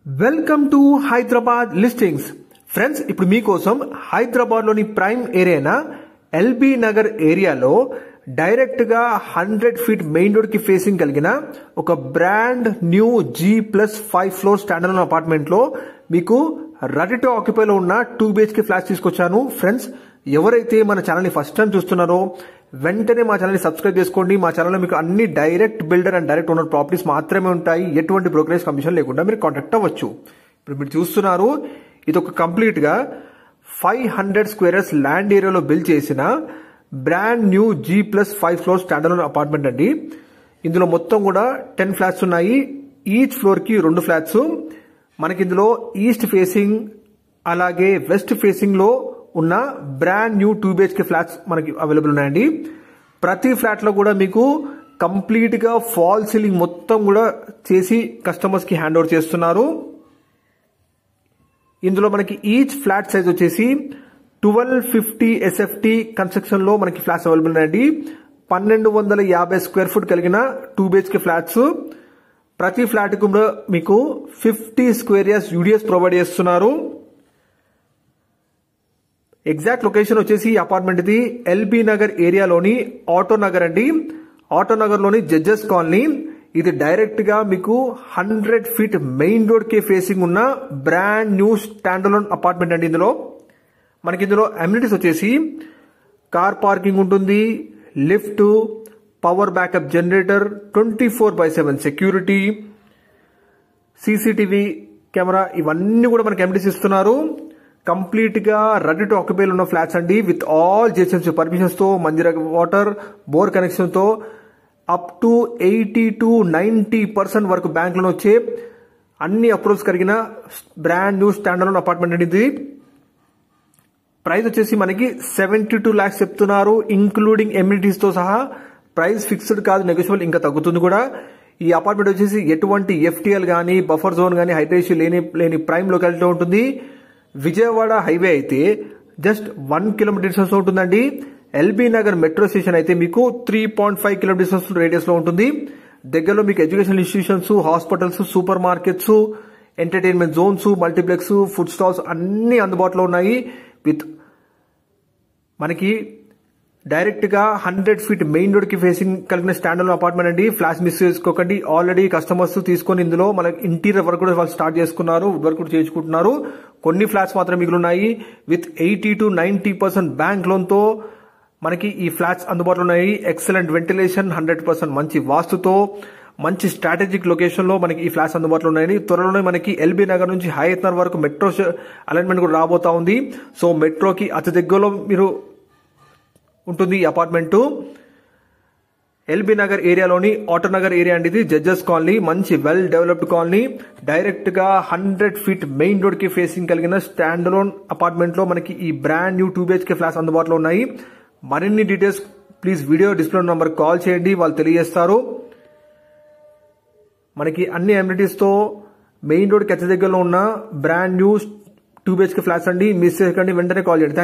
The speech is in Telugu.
Welcome to Hyderabad listings. Friends, ఇప్పుడు మీకోసం హైదరాబాద్ లోని ప్రైమ్ ఏరియా ఎల్బీ నగర్ ఏరియాలో డైరెక్ట్ గా 100 ఫీట్ మెయిన్ రోడ్ కి ఫేసింగ్ కలిగిన ఒక brand new G+5 floor standard apartment లో మీకు రెడీ టు ఆక్యుపై లో ఉన్న 2 BHK ఫ్లాట్స్ తీసుకొచ్చాను. ఫ్రెండ్స్, ఎవరైతే మన ఛానల్ ని ఫస్ట్ టైం చూస్తున్నారో వెంటనే మా ఛానల్ ని సబ్స్క్రైబ్ చేసుకోండి. మా ఛానల్ లో మీకు అన్ని direct builder and direct owner properties మాత్రమే ఉంటాయి. ఎటువంటి బ్రోకరేజ్ కమిషన్ లేకుండా మీరు కాంటాక్ట్ అవ్వచ్చు. ఇప్పుడు మీరు చూస్తున్నారు, ఇది ఒక కంప్లీట్ గా 500 స్క్వేర్స్ ల్యాండ్ ఏరియాలో బిల్డ్ చేసిన brand new G+5 floor standard apartment అండి. ఇందులో మొత్తం కూడా 10 ఫ్లాట్స్ ఉన్నాయి. ఈచ్ ఫ్లోర్ కి 2 ఫ్లాట్స్. మనకి ఇందులో ఈస్ట్ ఫేసింగ్ అలాగే వెస్ట్ ఫేసింగ్ లో ఉన్న బ్రాండ్ న్యూ 2 BHK ఫ్లాట్స్ మనకి అవైలబుల్ ఉన్నాయండి. ప్రతి ఫ్లాట్ లో కూడా మీకు కంప్లీట్ గా ఫాల్ సీలింగ్ మొత్తం కూడా చేసి కస్టమర్స్ కి హ్యాండ్ ఓవర్ చేస్తున్నారు. ఇందులో మనకి ఈచ్ ఫ్లాట్ సైజ్ వచ్చేసి 1250 SFT కన్స్ట్రక్షన్ లో మనకి ఫ్లాట్స్ అవైలబుల్ ఉన్నాయండి. 1250 స్క్వేర్ ఫుట్ కలిగిన 2 BHK ఫ్లాట్స్. ప్రతి ఫ్లాట్ కు మీకు 50 స్క్వేర్ యార్డ్స్ యూడిఎస్ ప్రొవైడ్ చేస్తున్నారు. ఎగ్జాక్ట్ లొకేషన్ వచ్చేసి ఈ అపార్ట్మెంట్ ఇది ఎల్బీ నగర్ ఏరియాలోని ఆటో నగర్ అండి. ఆటో నగర్ లోని జడ్జెస్ కాలనీ. ఇది డైరెక్ట్ గా మీకు 100 ఫీట్ మెయిన్ రోడ్ కి ఫేసింగ్ ఉన్న బ్రాండ్ న్యూ స్టాండర్డ్ అపార్ట్మెంట్ అండి. మనకి ఇందులో అమ్యూనిటీస్ వచ్చేసి కార్ పార్కింగ్ ఉంటుంది, lift, power backup generator, 24/7 security, CCTV camera, ఇవన్నీ కూడా మనకి అమ్యూనిటీస్ ఇస్తున్నారు. కంప్లీట్ గా రెడీ టు ఆక్యుపై ఉన్న ఫ్లాట్స్ అండి. విత్ ఆల్ జిహెచ్ఎంసీ పర్మిషన్స్ తో, మంజీరా వాటర్, బోర్ కనెక్షన్ తో అప్ టు 80 to 90% వరకు బ్యాంక్ లోన్ వచ్చే అన్ని అప్రూవల్స్ కలిగిన బ్రాండ్ న్యూ స్టాండర్డ్ అపార్ట్మెంట్ అండి. ఇది ప్రైస్ వచ్చేసి మనకి 72 lakhs చెప్తున్నారు, ఇంక్లూడింగ్ ఎమ్యూనిటీస్ తో సహా. ప్రైస్ ఫిక్స్డ్ కాదు, నెగోషియబుల్, ఇంకా తగ్గుతుంది కూడా. ఈ అపార్ట్మెంట్ వచ్చేసి ఎటువంటి FTL గానీ బఫర్ జోన్ గానీ హైడ్రేషన్ లేని ప్రైమ్ లొకాలిటీలో ఉంటుంది. విజయవాడ హైవే అయితే జస్ట్ 1 కిలోమీటర్ డిస్టెన్స్ లో ఉంటుందండి. ఎల్బీ నగర్ మెట్రో స్టేషన్ అయితే మీకు 3.5 కిలోమీటర్ డిస్టెన్స్ రేడియస్ లో ఉంటుంది. దగ్గరలో మీకు education institutions, hospitals, super markets, entertainment Jones, multiplex, food stalls అన్ని అందుబాటులో ఉన్నాయి. విత్ మనకి డైరెక్ట్ గా 100 ఫీట్ మెయిన్ రోడ్ కి ఫేసింగ్ కలిగిన స్టాండర్డ్ అపార్ట్మెంట్ అండి. ఫ్లాట్స్ మిస్ చేసుకోకండి. ఆల్రెడీ కస్టమర్స్ తీసుకొని ఇందులో మనకి ఇంటీరియర్ వర్క్ కూడా వాళ్ళు స్టార్ట్ చేసుకున్నారు, వర్క్ కూడా చేయించుకుంటున్నారు. కొన్ని ఫ్లాట్స్ మాత్రం మిగిలిన్నాయి. విత్ 80 to 90% బ్యాంక్ లోన్ తో మనకి ఈ ఫ్లాట్స్ అందుబాటులో ఉన్నాయి. ఎక్సలెంట్ వెంటిలేషన్, 100% మంచి వాస్తుతో, మంచి స్ట్రాటజిక్ లొకేషన్ లో మనకి ఈ ఫ్లాట్స్ అందుబాటులో ఉన్నాయి. త్వరలోనే మనకి ఎల్బీ నగర్ నుంచి హయత్ నగర్ వరకు మెట్రో అలైన్మెంట్ కూడా రాబోతా ఉంది. సో మెట్రోకి అతి దగ్గరలో మీరు ఉంటుంది ఈ అపార్ట్మెంట్. ఎల్బీ నగర్ ఏరియాలోని ఆటో నగర్ ఏరియా అండి. ఇది జడ్జెస్ కాలనీ, మంచి వెల్ డెవలప్డ్ కాలనీ. డైరెక్ట్ గా 100 ఫీట్ మెయిన్ రోడ్ కి ఫేసింగ్ కలిగిన స్టాండ్ అలోన్ అపార్ట్మెంట్ లో మనకి ఈ బ్రాండ్ న్యూ 2 BHK ఫ్లాట్స్ అందుబాటులో ఉన్నాయి. మరిన్ని details please video display number call చేయండి, వాళ్ళు తెలియజేస్తారు. మనకి అన్ని అమ్యూనిటీస్ తో మెయిన్ రోడ్ కి అతి దగ్గరలో ఉన్న బ్రాండ్ న్యూ 2 BHK ఫ్లాట్స్ అండి. మిస్ చేయకండి, వెంటనే కాల్ చేయండి.